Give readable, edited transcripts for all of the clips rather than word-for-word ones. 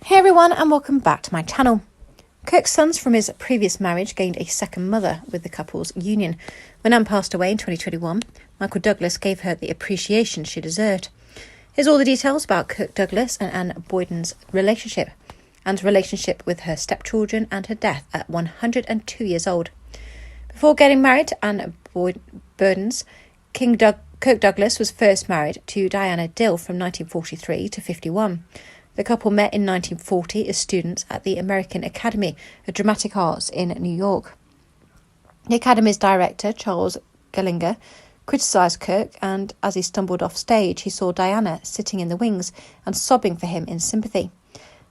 Hey everyone, and welcome back to my channel. Kirk's sons from his previous marriage gained a second mother with the couple's union. When Anne passed away in 2021, Michael Douglas gave her the appreciation she deserved. Here's all the details about Kirk Douglas and Anne Boyden's relationship. Anne's relationship with her stepchildren and her death at 102 years old. Before getting married to Anne Boyden's, Kirk Douglas was first married to Diana Dill from 1943 to 51. The couple met in 1940 as students at the American Academy of Dramatic Arts in New York. The Academy's director, Charles Gellinger, criticised Kirk, and as he stumbled off stage, he saw Diana sitting in the wings and sobbing for him in sympathy.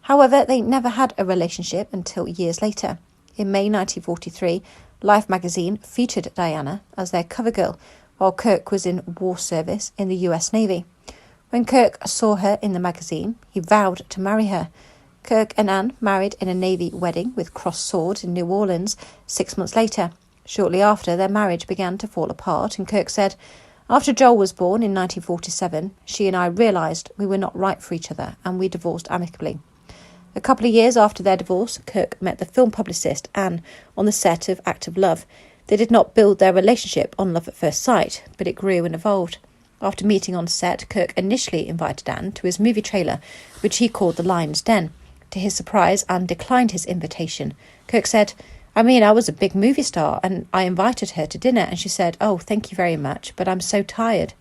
However, they never had a relationship until years later. In May 1943, Life magazine featured Diana as their cover girl, while Kirk was in war service in the US Navy. When Kirk saw her in the magazine, he vowed to marry her. Kirk and Anne married in a Navy wedding with crossed swords in New Orleans 6 months later. Shortly after, their marriage began to fall apart, and Kirk said, "After Joel was born in 1947, she and I realised we were not right for each other, and we divorced amicably." A couple of years after their divorce, Kirk met the film publicist Anne on the set of Act of Love. They did not build their relationship on love at first sight, but it grew and evolved. After meeting on set, Kirk initially invited Anne to his movie trailer, which he called The Lion's Den. To his surprise, Anne declined his invitation. Kirk said, I was a big movie star, and I invited her to dinner, and she said, "Oh, thank you very much, but I'm so tired."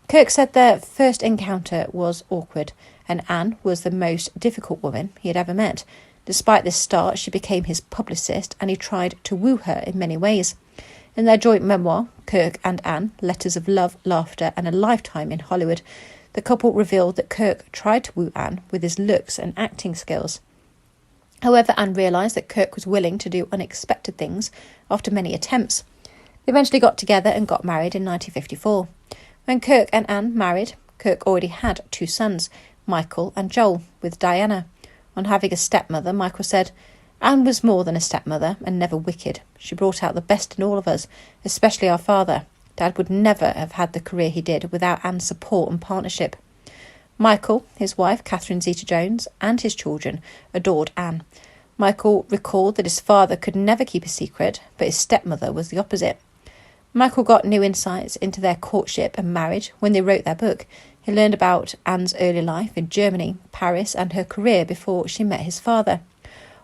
Kirk said their first encounter was awkward, and Anne was the most difficult woman he had ever met. Despite this start, she became his publicist, and he tried to woo her in many ways. In their joint memoir, Kirk and Anne, Letters of Love, Laughter and a Lifetime in Hollywood, the couple revealed that Kirk tried to woo Anne with his looks and acting skills. However, Anne realised that Kirk was willing to do unexpected things after many attempts. They eventually got together and got married in 1954. When Kirk and Anne married, Kirk already had 2 sons, Michael and Joel, with Diana. On having a stepmother, Michael said, "Anne was more than a stepmother and never wicked. She brought out the best in all of us, especially our father. Dad would never have had the career he did without Anne's support and partnership." Michael, his wife Catherine Zeta-Jones, and his children adored Anne. Michael recalled that his father could never keep a secret, but his stepmother was the opposite. Michael got new insights into their courtship and marriage when they wrote their book. He learned about Anne's early life in Germany, Paris, and her career before she met his father.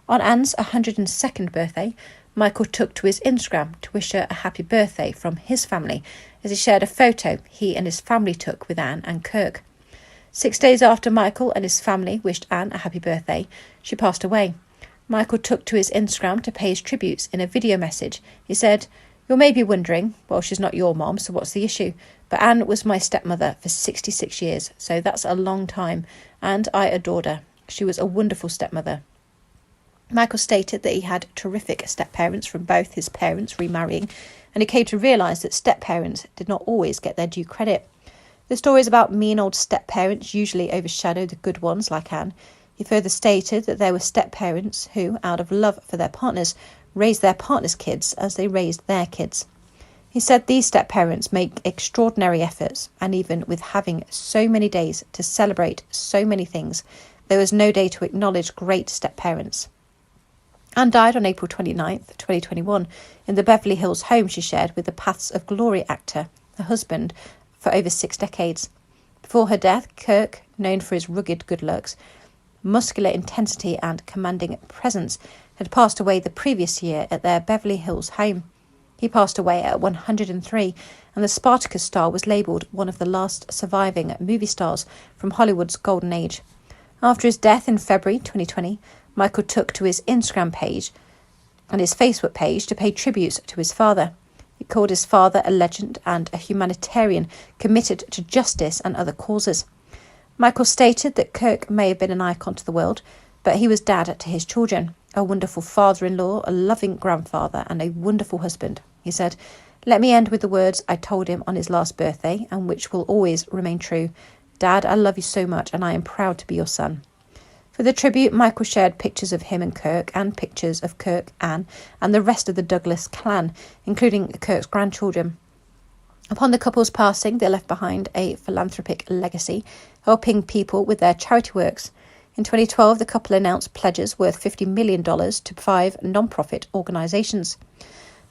On Anne's 102nd birthday, Michael took to his Instagram to wish her a happy birthday from his family, as he shared a photo he and his family took with Anne and Kirk. 6 days after Michael and his family wished Anne a happy birthday, she passed away. Michael took to his Instagram to pay his tributes in a video message. He said, "You may be wondering, well, she's not your mom, so what's the issue? But Anne was my stepmother for 66 years, so that's a long time, and I adored her. She was a wonderful stepmother." Michael stated that he had terrific step-parents from both his parents remarrying, and he came to realise that step-parents did not always get their due credit. The stories about mean old step-parents usually overshadow the good ones like Anne. He further stated that there were step-parents who, out of love for their partners, raised their partners' kids as they raised their kids. He said these step-parents make extraordinary efforts, and even with having so many days to celebrate so many things, there was no day to acknowledge great step-parents. Anne died on April 29th, 2021, in the Beverly Hills home she shared with the Paths of Glory actor, her husband, for over 6 decades. Before her death, Kirk, known for his rugged good looks, muscular intensity and commanding presence, had passed away the previous year at their Beverly Hills home. He passed away at 103, and the Spartacus star was labelled one of the last surviving movie stars from Hollywood's golden age. After his death in February 2020, Michael took to his Instagram page and his Facebook page to pay tributes to his father. He called his father a legend and a humanitarian committed to justice and other causes. Michael stated that Kirk may have been an icon to the world, but he was dad to his children, a wonderful father-in-law, a loving grandfather, and a wonderful husband. He said, "Let me end with the words I told him on his last birthday, and which will always remain true. Dad, I love you so much, and I am proud to be your son." For the tribute, Michael shared pictures of him and Kirk, and pictures of Kirk, Anne, and the rest of the Douglas clan, including Kirk's grandchildren. Upon the couple's passing, they left behind a philanthropic legacy, helping people with their charity works. In 2012, the couple announced pledges worth $50 million to 5 non-profit organisations.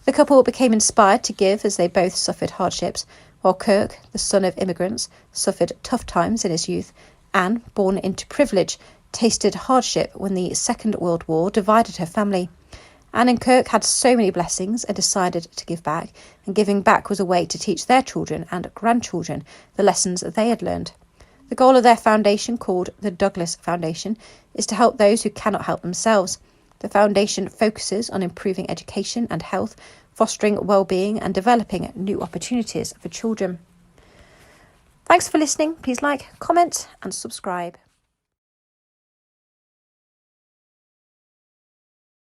The couple became inspired to give as they both suffered hardships, while Kirk, the son of immigrants, suffered tough times in his youth. Anne, born into privilege, tasted hardship when the Second World War divided her family. Anne and Kirk had so many blessings and decided to give back, and giving back was a way to teach their children and grandchildren the lessons they had learned. The goal of their foundation, called the Douglas Foundation, is to help those who cannot help themselves. The foundation focuses on improving education and health, fostering well-being and developing new opportunities for children. Thanks for listening. Please like, comment and subscribe.